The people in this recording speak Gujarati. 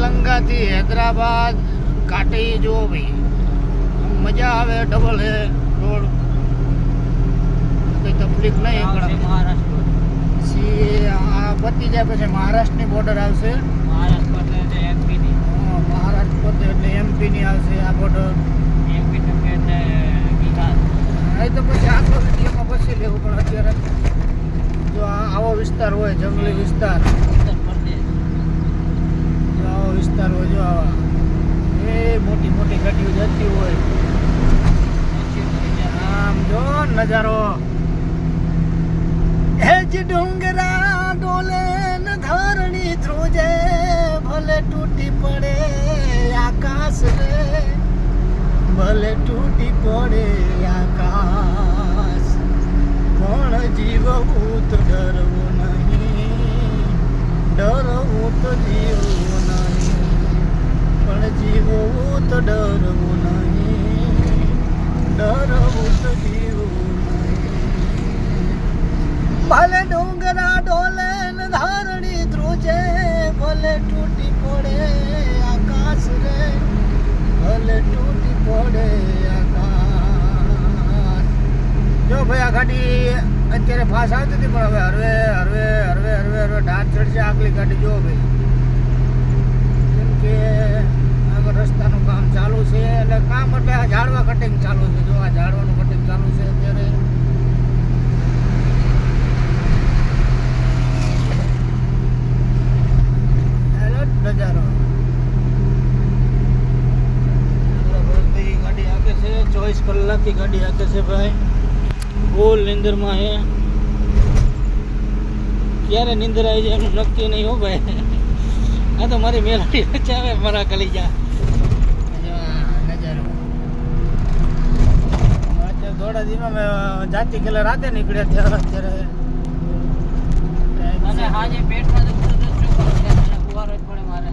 લંગાથી હૈદરાબાદ કાટી જો ભાઈ મજા આવે ડબલ હે રોડ કોઈ તકલીફ નહીં મહારાષ્ટ્ર આ પતી જાય પછી મહારાષ્ટ્રની બોર્ડર આવશે મહારાષ્ટ્ર એટલે એમપીની મહારાષ્ટ્ર પતે એટલે એમપીની આવશે આ બોર્ડર એમપી એટલે બિહાર એ તો પછી આખો વિડીયોમાં પછી લેવું પણ અત્યારે જો આવો વિસ્તાર હોય જંગલી વિસ્તાર ઉત્તર પ્રદેશ જો આવો વિસ્તાર હોય જો આવા એ મોટી મોટી ગાડીઓ જતી હોય આમ જો નજારો એ જ ડુંગરા ડોલે ને ધરણી ધ્રુજે ભલે તૂટી પડે આકાશ રે ભલે તૂટી પડે આકાશ પણ જીવવું તો ડરવું નહીં ડરવું તો જીવવું નહીં પણ જીવવું તો ડરવું નહીં ડરવું તો જીવવું નહીં ભલે ડુંગરા ડોલે ને ધરણી ધ્રુજે ભલે તૂટી પડે આકાશ રે ભલે તૂટી પડે આકાશ જો ભાઈ આ ગાડી અત્યારે ફાસ આવતી હતી પણ હવે હરવે હરવે હરવે હરવે હરવે ઢાળ ચડશે આગલી ગાડી જો ભાઈ કેમ કે આગળ રસ્તાનું કામ ચાલુ છે એટલે કામ એટલે આ ઝાડવા કટિંગ ચાલુ છે જો આ ઝાડવાનું કટિંગ ચાલુ છે અત્યારે નજારો ગાડી આગે છે 24 કલાકથી ગાડી આગે છે ભાઈ ફૂલ નિંદરમાં હે ક્યારે નિંદર આવી જાય એનું નક્કી નહીં હો ભાઈ આ તો મારી મેલડી બચાવે મારા કલીજા નજારો અત્યારે થોડા દિવસમાં મેં જાતી ગયેલા રાતે નીકળ્યા અત્યારે અને હાજે પેટમાં દુખતું હતું શું કરું મને ફુવારો જ પડે મારે